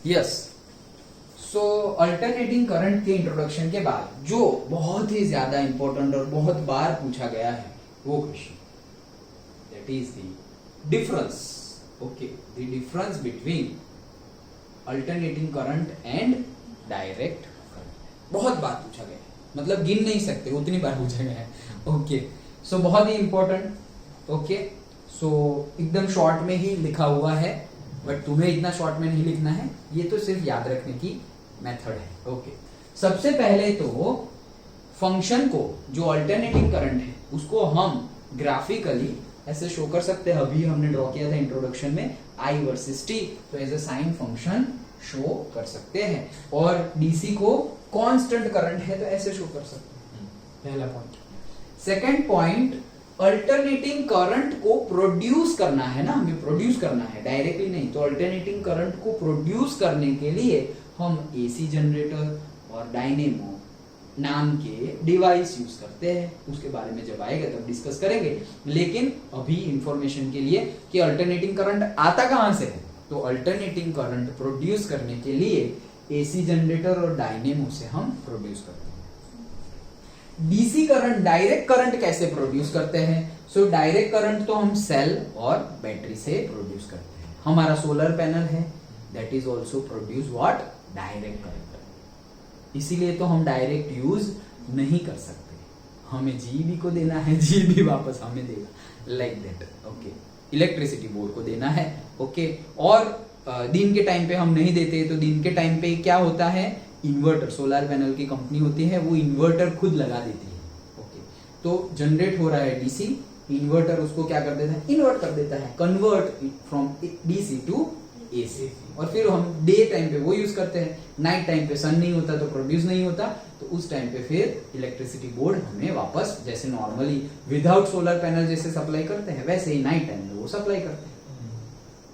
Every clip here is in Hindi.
यस, सो अल्टरनेटिंग करंट के इंट्रोडक्शन के बाद जो बहुत ही ज्यादा इंपॉर्टेंट और बहुत बार पूछा गया है वो question, that is the difference, okay, the difference between alternating current and direct current. बहुत बार पूछा गया है, मतलब गिन नहीं सकते उतनी बार पूछा गया है। ओके, सो बहुत ही इंपॉर्टेंट। ओके, सो एकदम शॉर्ट में ही लिखा हुआ है, बट तुम्हें इतना शॉर्ट में नहीं लिखना है, ये तो सिर्फ याद रखने की मेथड है। ओके, सबसे पहले तो फंक्शन को जो अल्टरनेटिंग करंट है उसको हम ग्राफिकली ऐसे शो कर सकते हैं। अभी हमने ड्रॉ किया था इंट्रोडक्शन में I वर्सेस T, तो as a sine function show कर सकते हैं। और डीसी को कांस्टेंट करंट है तो ऐसे शो कर सकते हैं, पहला point. Second point, alternating current को प्रोड्यूस करना है ना, हमें प्रोड्यूस करना है, डायरेक्टली नहीं। तो अल्टरनेटिंग करंट को प्रोड्यूस करने के लिए हम एसी जनरेटर और डायनेमो नाम के डिवाइस यूज करते हैं। उसके बारे में जब आएगा तब डिस्कस करेंगे, लेकिन अभी इंफॉर्मेशन के लिए कि अल्टरनेटिंग करंट आता कहां से है, तो अल्टरनेटिंग करंट प्रोड्यूस करने के लिए एसी जनरेटर और डायनेमो से हम प्रोड्यूस करते हैं। डीसी करंट, डायरेक्ट करंट कैसे प्रोड्यूस करते हैं? सो डायरेक्ट करंट तो हम सेल और बैटरी से प्रोड्यूस करते हैं। हमारा सोलर पैनल है, that is also produce what, direct current. इसीलिए तो हम डायरेक्ट यूज नहीं कर सकते, हमें जीबी को देना है, जीबी वापस हमें देगा, like that. Okay, electricity board को देना है। ओके, और दिन के टाइम पे हम नहीं देते, तो दिन के टाइम पे क्या होता है, इन्वर्टर, सोलर पैनल की कंपनी होती है, वो इन्वर्टर खुद लगा देती है। ओके, तो जनरेट हो रहा है डीसी, इन्वर्टर उसको क्या कर देता है, इन्वर्ट कर देता है, convert from DC to AC. और फिर हम डे टाइम पे वो यूज करते हैं, नाइट टाइम पे सन नहीं होता तो प्रोड्यूस नहीं होता, तो उस टाइम पे फिर इलेक्ट्रिसिटी बोर्ड हमें वापस जैसे नॉर्मली विदाउट सोलर पैनल जैसे सप्लाई करते हैं, वैसे ही नाइट टाइम में वो सप्लाई करते हैं।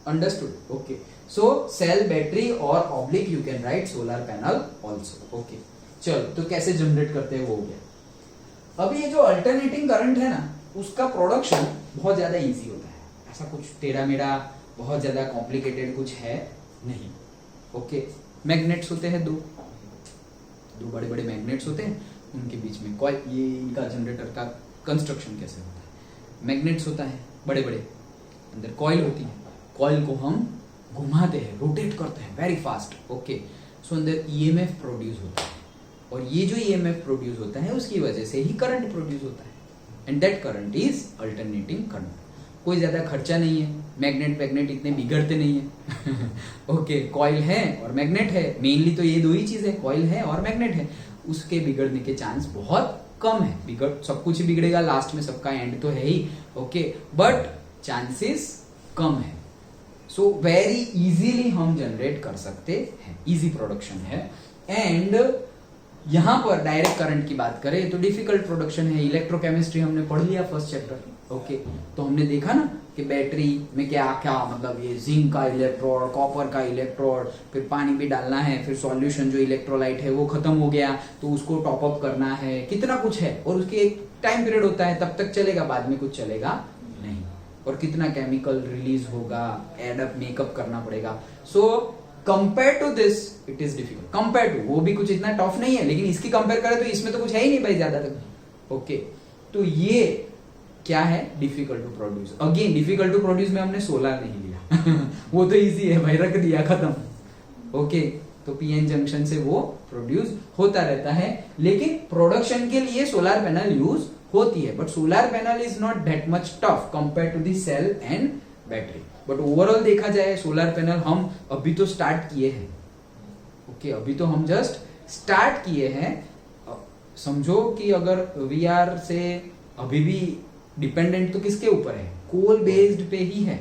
अंडरस्टूड? ओके, सो सेल, बैटरी और oblique you can write solar panel also. Okay, चलो, तो कैसे जनरेट करते हैं वो हो गया। अब ये जो अल्टरनेटिंग करंट है ना, उसका प्रोडक्शन बहुत ज्यादा इजी होता है, ऐसा कुछ टेढ़ा मेढ़ा बहुत ज्यादा कॉम्प्लिकेटेड कुछ है नहीं। ओके, मैग्नेट्स होते हैं, दो बड़े बड़े मैग्नेट्स होते हैं, उनके बीच में कॉइल, ये इनका जनरेटर का कंस्ट्रक्शन कैसे होता है, मैग्नेट्स होता है बड़े बड़े, अंदर कॉइल होती है, कॉइल को हम घुमाते हैं, रोटेट करते हैं वेरी फास्ट। ओके, सो अंदर ईएमएफ प्रोड्यूस होता है, और ये जो ईएमएफ प्रोड्यूस होता है उसकी वजह से ही करंट प्रोड्यूस होता है, and that current is alternating current. कोई ज्यादा खर्चा नहीं है, मैग्नेट इतने बिगड़ते नहीं है। ओके, कॉइल है और मैग्नेट है, मेनली तो ये दो ही चीज है, कॉइल है और मैग्नेट है, उसके बिगड़ने के चांस बहुत कम है। बिगड़ सब कुछ ही बिगड़ेगा लास्ट में, सबका एंड तो है ही। ओके, बट चांसेस कम है। सो वेरी इजीली हम जनरेट कर सकते हैं, इजी प्रोडक्शन है। एंड यहां पर डायरेक्ट करंट की बात करें तो डिफिकल्ट प्रोडक्शन है। इलेक्ट्रोकेमिस्ट्री हमने पढ़ लिया फर्स्ट चैप्टर। ओके, तो हमने देखा ना कि बैटरी में क्या क्या, मतलब ये जिंक का इलेक्ट्रोड, कॉपर का इलेक्ट्रोड, फिर पानी भी डालना है, फिर सॉल्यूशन जो इलेक्ट्रोलाइट है वो खत्म हो गया तो उसको टॉप अप करना है, कितना कुछ है, और उसके एक टाइम पीरियड होता है, तब तक चलेगा, बाद में कुछ चलेगा नहीं, और कितना केमिकल रिलीज होगा, एडअप मेकअप करना पड़ेगा। So compare to this it is difficult, compare to, वो भी कुछ इतना टफ नहीं है, लेकिन इसकी कंपेयर करें तो इसमें तो कुछ है ही नहीं भाई ज्यादा तक। ओके, तो ये क्या है, difficult to produce. Again difficult to produce में हमने सोलर नहीं लिया। वो तो इजी है भाई, रख दिया, खत्म। ओके, तो पीएन जंक्शन से वो प्रोड्यूस होता रहता है, लेकिन प्रोडक्शन के लिए सोलर पैनल यूज होती है, but solar panel is not that much tough compare to the cell and battery. But overall देखा जाए सोलर पैनल हम अभी तो स्टार्ट किए हैं। ओके, अभी तो हम जस्ट स्टार्ट किए हैं। समझो कि अगर वीआर से अभी भी डिपेंडेंट तो किसके ऊपर है, कोल बेस्ड पे ही है।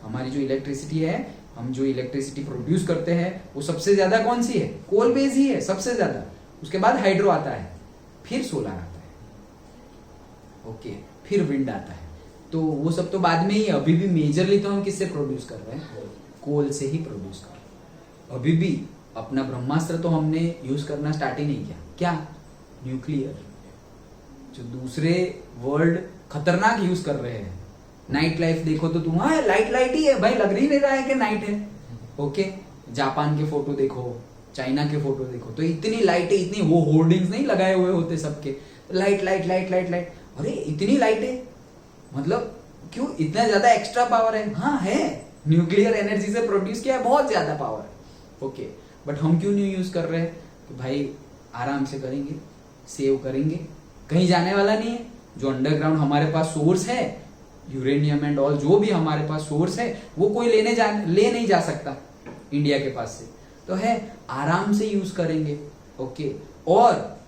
हमारी जो इलेक्ट्रिसिटी है, हम जो इलेक्ट्रिसिटी प्रोड्यूस करते हैं वो सबसे ज्यादा कौन सी है, कोल बेस्ड ही है सबसे ज्यादा, उसके बाद हाइड्रो आता है, फिर सोलर आता है। ओके, फिर विंड आता है, तो वो सब तो बाद में ही है। अभी भी मेजरली तो हम किससे प्रोड्यूस कर रहे हैं, कोल से ही प्रोड्यूस कर रहे हैं। अभी भी अपना ब्रह्मास्त्र तो हमने यूज करना स्टार्ट ही नहीं किया, क्या, न्यूक्लियर, जो दूसरे वर्ल्ड खतरनाक यूज कर रहे हैं। नाइट लाइफ देखो तो तुम, हाँ लाइट ही है भाई, लग नहीं रहा है कि नाइट है। ओके, जापान के फोटो देखो, चाइना के फोटो देखो, तो इतनी लाइटें, इतनी वो होर्डिंग्स नहीं लगाए हुए होते सबके, light light light light light, अरे इतनी लाइटें, मतलब क्यों, इतना ज्यादा एक्स्ट्रा पावर है? हाँ है, न्यूक्लियर एनर्जी से प्रोड्यूस किया है, बहुत ज्यादा पावर है। ओके, बट हम क्यों नहीं यूज कर रहे हैं? कि भाई आराम से करेंगे, सेव करेंगे, कहीं जाने वाला नहीं है। जो अंडरग्राउंड हमारे पास सोर्स है, यूरेनियम एंड ऑल, जो भी हमारे पास सोर्स है, वो कोई ले नहीं जा सकता इंडिया के पास से, तो है आराम से यूज करेंगे। ओके, और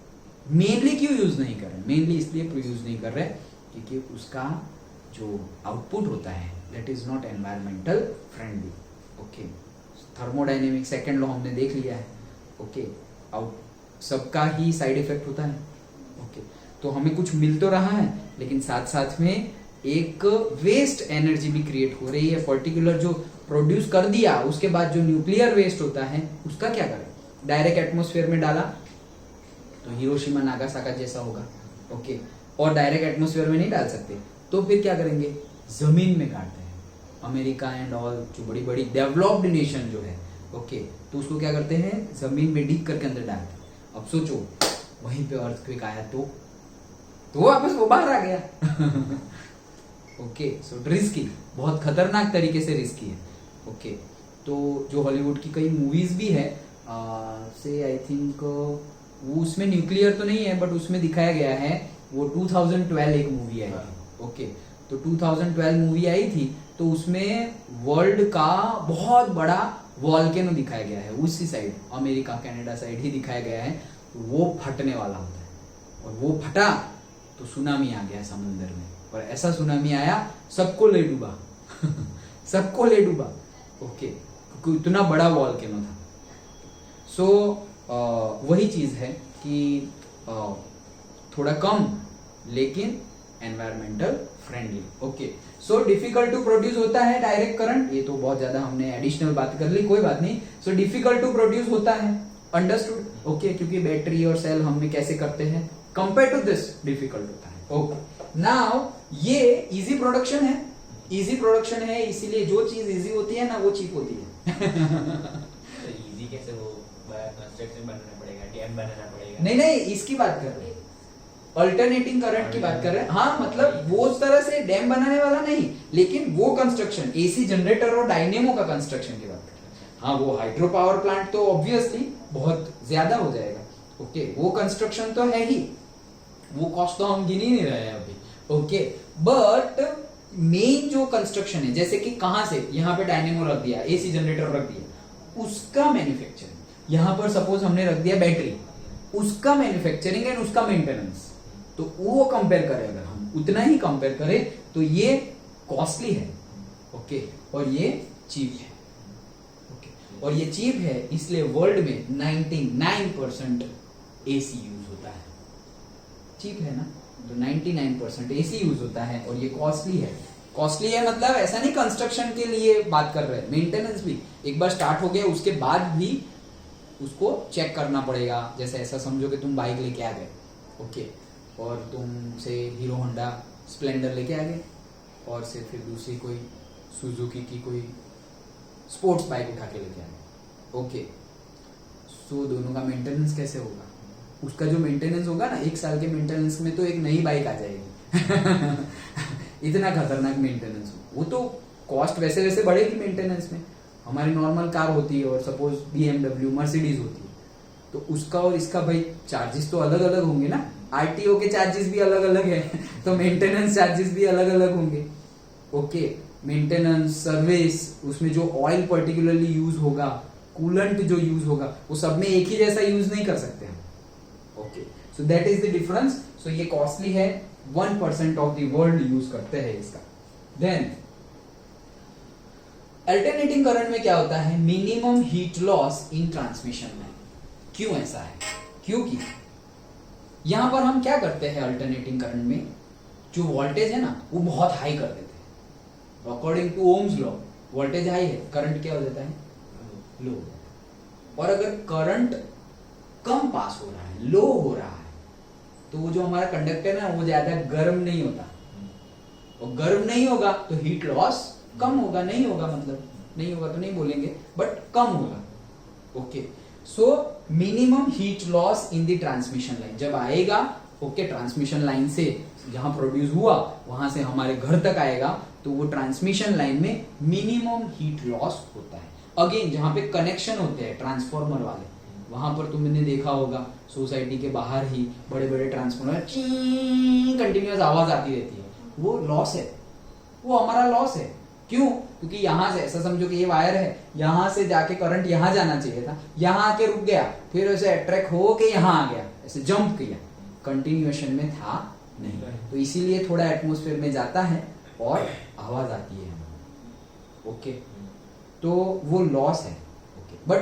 मेनली क्यों यूज नहीं कर रहे? मेनली इसलिए यूज नहीं कर रहे क्योंकि उसका जो आउटपुट होता है that is not environmental friendly. Okay, thermodynamic second law हमने देख लिया है। ओके, सबका ही साइड इफेक्ट होता है। ओके, तो हमें कुछ मिल तो रहा है, लेकिन साथ साथ में एक वेस्ट एनर्जी भी क्रिएट हो रही है। पर्टिकुलर जो प्रोड्यूस कर दिया, उसके बाद जो न्यूक्लियर वेस्ट होता है उसका क्या करें? डायरेक्ट एटमॉस्फेयर में डाला तो हिरोशिमा नागासाकी जैसा होगा। ओके, और डायरेक्ट एटमॉस्फेयर में नहीं डाल सकते, तो फिर क्या करेंगे? जमीन में गाड़ते हैं। अमेरिका एंड ऑल जो बड़ी बड़ी डेवलप्ड नेशन जो है, ओके, तो उसको क्या करते हैं? जमीन में डीप करके अंदर डालते हैं। अब सोचो वहीं पे अर्थक्वेक आया तो वापस वो बाहर आ गया। ओके, सो रिस्की, बहुत खतरनाक तरीके से रिस्की है। ओके, तो जो हॉलीवुड की कई मूवीज भी है, से आई थिंक वो उसमें न्यूक्लियर तो नहीं है, बट उसमें दिखाया गया है, वो 2012 एक मूवी आई थी। ओके, तो 2012 मूवी आई थी, तो उसमें वर्ल्ड का बहुत बड़ा वॉल्केनो दिखाया गया है, उसी साइड अमेरिका कनाडा साइड ही दिखाया गया है। वो फटने वाला होता है, और वो फटा तो सुनामी आ गया समुद्र में, और ऐसा सुनामी आया सबको ले डूबा। सबको ले डूबा। ओके, क्योंकि इतना बड़ा वॉल्केनो था। सो वही चीज है कि थोड़ा कम लेकिन environmental friendly. Okay, so difficult to produce होता है डायरेक्ट करंट, ये तो बहुत ज्यादा हमने एडिशनल बात कर ली, कोई बात नहीं। सो डिफिकल्ट टू प्रोड्यूस होता है, अंडरस्टूड। ओके, क्योंकि बैटरी और सेल हम कैसे करते हैं, कंपेयर टू दिस डिफिकल्ट होता है। ओके, नाउ ये इजी प्रोडक्शन है, इजी प्रोडक्शन है, इसीलिए जो चीज इजी होती है ना वो चीप होती है। तो इजी कैसे? वो कंस्ट्रक्शन बनाना पड़ेगा, डैम बनाना पड़ेगा। नहीं, इसकी बात कर रहे हैं, अल्टरनेटिंग करंट की बात कर रहे हैं। हाँ, मतलब वो उस तरह से डैम बनाने वाला नहीं, लेकिन वो कंस्ट्रक्शन, एसी जनरेटर और डायनेमो का कंस्ट्रक्शन की बात कर रहे हैं। हाँ, वो हाइड्रो पावर प्लांट तो ऑब्वियसली बहुत ज्यादा हो जाएगा। ओके, वो कंस्ट्रक्शन तो है ही, वो कॉस्ट तो हम गिन ही नहीं रहे हैं अभी। ओके, बट मेन जो कंस्ट्रक्शन है, जैसे कि कहां से, यहाँ पे डायनेमो रख दिया, एसी जनरेटर रख दिया, उसका मैन्युफैक्चरिंग, यहाँ पर सपोज हमने रख दिया बैटरी, उसका मैन्युफैक्चरिंग एंड उसका मेंटेनेंस, तो वो कंपेयर करें, अगर हम उतना ही कंपेयर करें तो ये कॉस्टली है। ओके, और ये चीप है। ओके, और ये चीप है इसलिए वर्ल्ड में 99% एसी यूज होता है। चीप है ना, तो 99% एसी यूज होता है, और ये कॉस्टली है। कॉस्टली है मतलब ऐसा नहीं कंस्ट्रक्शन के लिए बात कर रहे हैं, मेंटेनेंस भी एक बार स्टार्ट हो गया उसके बाद भी उसको चेक करना पड़ेगा। जैसे ऐसा समझो कि तुम बाइक लेके आ गए, ओके, और तुम से हीरो होंडा स्प्लेंडर लेके आ गए, और से फिर दूसरी कोई सुजुकी की कोई स्पोर्ट्स बाइक उठा के लेके आ गए। ओके, सो दोनों का मेंटेनेंस कैसे होगा? उसका जो मेंटेनेंस होगा ना, 1 साल के मेंटेनेंस में तो एक नई बाइक आ जाएगी। इतना खतरनाक मेंटेनेंस वो तो कॉस्ट वैसे वैसे बढ़ेगी मेंटेनेंस में। हमारी नॉर्मल कार होती है और सपोज BMW मर्सिडीज होती है, तो उसका और इसका भाई चार्जेस तो अलग अलग होंगे ना, RTO के चार्जेस भी अलग अलग है, तो मेंटेनेंस चार्जेस भी अलग अलग होंगे। ओके, मेंटेनेंस, सर्विस, उसमें जो ऑयल पर्टिकुलरली यूज होगा, कूलेंट जो यूज होगा, वो सब में एक ही जैसा यूज नहीं कर सकते हम। Okay, so that is the difference. So ये कॉस्टली है, 1% ऑफ द वर्ल्ड यूज करते हैं इसका। देन अल्टरनेटिंग करंट में क्या होता है? Minimum heat loss in transmission में। क्यों ऐसा है? क्योंकि यहां पर हम क्या करते हैं अल्टरनेटिंग करंट में, जो वोल्टेज है ना वो बहुत हाई कर देते हैं। According to Ohm's law, voltage high है, करंट क्या हो जाता है? लो। और अगर करंट कम पास हो रहा है, लो हो रहा है, तो वो जो हमारा कंडक्टर है ना वो ज्यादा गर्म नहीं होता, और गर्म नहीं होगा तो हीट लॉस कम होगा। नहीं होगा मतलब नहीं होगा तो नहीं बोलेंगे, बट कम होगा। Okay, so minimum heat loss in the transmission line जब आएगा, ओके, ट्रांसमिशन लाइन से जहां प्रोड्यूस हुआ वहां से हमारे घर तक आएगा, तो वो ट्रांसमिशन लाइन में मिनिमम हीट लॉस होता है। अगेन जहां पे कनेक्शन होते हैं ट्रांसफॉर्मर वाले, वहां पर तुमने देखा होगा सोसाइटी के बाहर ही बड़े बड़े ट्रांसफॉर्मर कंटिन्यूअस आवाज आती रहती है, वो लॉस है, वो हमारा लॉस है। क्यों? क्योंकि यहां से ऐसा समझो कि ये वायर है, यहां से जाके करंट यहां जाना चाहिए था, यहां आके रुक गया, फिर उसे अट्रैक्ट हो के यहां आ गया, ऐसे जंप किया, कंटिन्यूएशन में था नहीं, तो इसीलिए थोड़ा एटमॉस्फेयर में जाता है और आवाज आती है। ओके, तो वो लॉस है। ओके, बट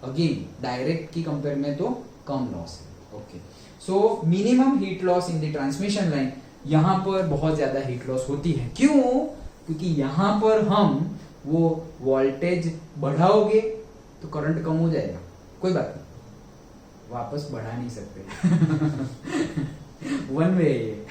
अगेन डायरेक्ट की कंपेयर में तो कम लॉस है। Okay, so minimum heat loss in the transmission line, यहां पर बहुत ज्यादा हीट लॉस होती है। क्यों? क्योंकि यहां पर हम वो वोल्टेज बढ़ाओगे तो करंट कम हो जाएगा, कोई बात नहीं, वापस बढ़ा नहीं सकते वन वे है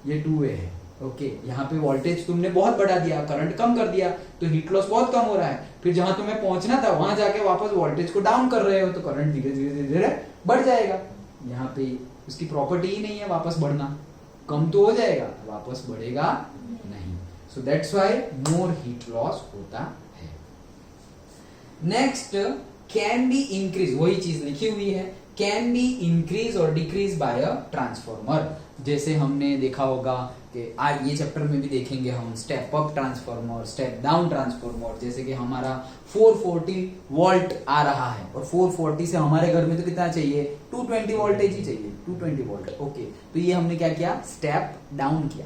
ये टू वे है। ओके, यहाँ पे वोल्टेज तुमने बहुत बढ़ा दिया, करंट कम कर दिया, तो हीट लॉस बहुत कम हो रहा है, फिर जहां तुम्हें पहुंचना था वहां जाके वापस वोल्टेज को डाउन कर रहे हो, तो करंट धीरे धीरे धीरे धीरे बढ़ जाएगा। यहाँ पे उसकी प्रॉपर्टी ही नहीं है वापस बढ़ना, कम तो हो जाएगा, वापस बढ़ेगा नहीं। So that's why more heat loss होता है। नेक्स्ट, कैन बी इंक्रीज, वही चीज लिखी हुई है, कैन बी इंक्रीज और डिक्रीज बाय अ ट्रांसफॉर्मर। जैसे हमने देखा होगा कि आज ये चैप्टर में भी देखेंगे हम step up transformer, step down transformer. जैसे कि हमारा 440 वोल्ट आ रहा है और 440 से हमारे घर में तो कितना चाहिए, 220 वोल्टेज ही चाहिए, 220 वोल्ट। ओके, तो ये हमने क्या किया, स्टेप डाउन किया,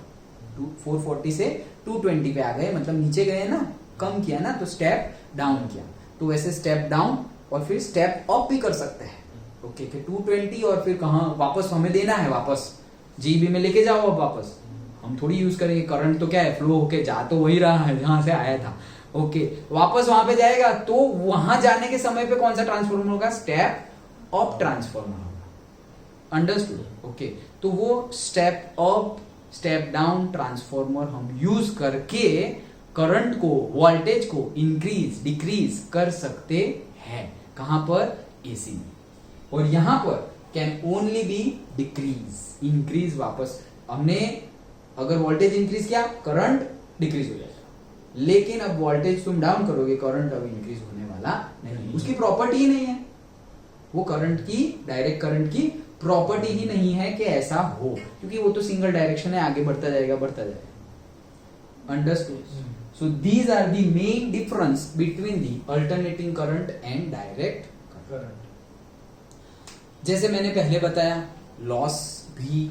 440 से 220 पे आ गए, मतलब नीचे गए ना, कम किया ना, तो स्टेप डाउन किया। तो वैसे स्टेप डाउन और फिर स्टेप अप भी कर सकते हैं। ओके, कि 220 और फिर कहाँ वापस हमें देना है, वापस जीबी में लेके जाओ, अब वापस हम थोड़ी यूज करेंगे, करंट तो क्या है, फ्लो होके जा तो वही रहा है जहां से आया था। ओके, वापस वहां पे जाएगा, तो वहां जाने के समय पे कौन सा ट्रांसफॉर्मर होगा, स्टेप अप ट्रांसफॉर्मर होगा। अंडरस्टूड? ओके, तो वो step up step down transformer हम यूज करके करंट को, वोल्टेज को इंक्रीज डिक्रीज कर सकते हैं। कहां पर, एसी में। और यहां पर can only be decrease, increase वापस हमने अगर वोल्टेज इंक्रीज किया, करंट डिक्रीज हो जाएगा, लेकिन अब वोल्टेज तुम डाउन करोगे, करंट अब इंक्रीज होने वाला नहीं, उसकी प्रॉपर्टी ही नहीं है, वो करंट की, डायरेक्ट करंट की प्रॉपर्टी ही नहीं है कि ऐसा हो, क्योंकि वो तो सिंगल डायरेक्शन है, आगे बढ़ता जाएगा बढ़ता जाएगा। Understood? So these are the main difference between the alternating current and direct current. जैसे मैंने पहले बताया, लॉस भी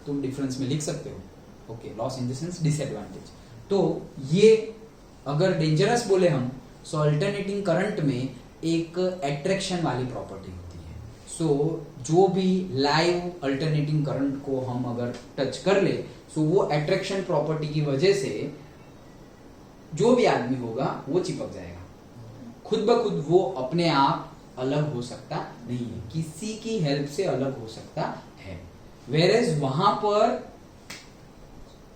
तुम डिफरेंस में लिख सकते हो। Okay, loss in the sense disadvantage. तो ये अगर डेंजरस बोले हम, सो अल्टरनेटिंग करंट में एक अट्रैक्शन वाली प्रॉपर्टी होती है। सो जो भी लाइव अल्टरनेटिंग करंट को हम अगर टच कर ले, सो वो अट्रैक्शन प्रॉपर्टी की वजह से जो भी आदमी होगा वो चिपक जाएगा, खुद ब खुद वो अपने आप अलग हो सकता नहीं है, किसी की हेल्प से अलग हो सकता है। वेरेज वहां पर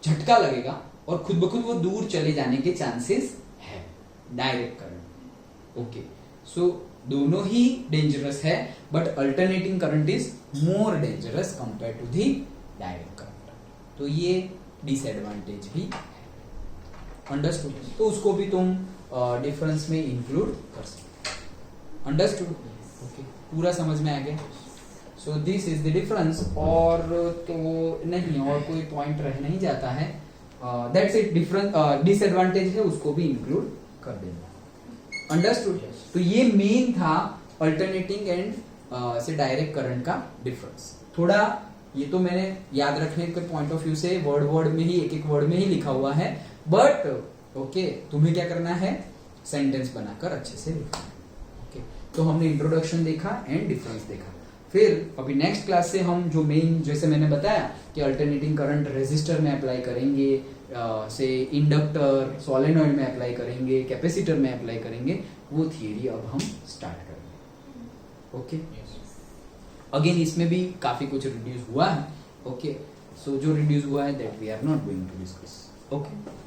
झटका लगेगा और खुद ब खुद वो दूर चले जाने के चांसेस है, डायरेक्ट करंट। ओके, सो दोनों ही डेंजरस है, but alternating current is more dangerous compare to the direct current. तो ये डिसएडवांटेज भी है। अंडरस्टूड? तो उसको भी तुम डिफरेंस में इंक्लूड कर सकते हो। अंडरस्टूड? ओके, पूरा समझ में आ गया? So this is the difference. और तो नहीं, और कोई पॉइंट रह नहीं जाता है, दैट्स इट। डिफरेंस डिसएडवांटेज है उसको भी इंक्लूड कर देना। अंडरस्टूड? तो ये मेन था अल्टरनेटिंग एंड से डायरेक्ट करंट का डिफरेंस। थोड़ा ये तो मैंने याद रखने के पॉइंट ऑफ व्यू से वर्ड में ही, एक एक वर्ड में ही लिखा हुआ है, बट ओके, तुम्हें क्या करना है, सेंटेंस बनाकर अच्छे से लिखना है। ओके, तो हमने इंट्रोडक्शन देखा एंड डिफरेंस देखा। फिर अभी नेक्स्ट क्लास से हम जो मेन, जैसे मैंने बताया कि अल्टरनेटिंग करंट रेजिस्टर में अप्लाई करेंगे, से इंडक्टर सोलेनॉइड में अप्लाई करेंगे, कैपेसिटर में अप्लाई करेंगे, वो थियरी अब हम स्टार्ट करेंगे। ओके, अगेन इसमें भी काफी कुछ रिड्यूस हुआ है। ओके, सो जो रिड्यूस हुआ है that we are not going to discuss. Okay.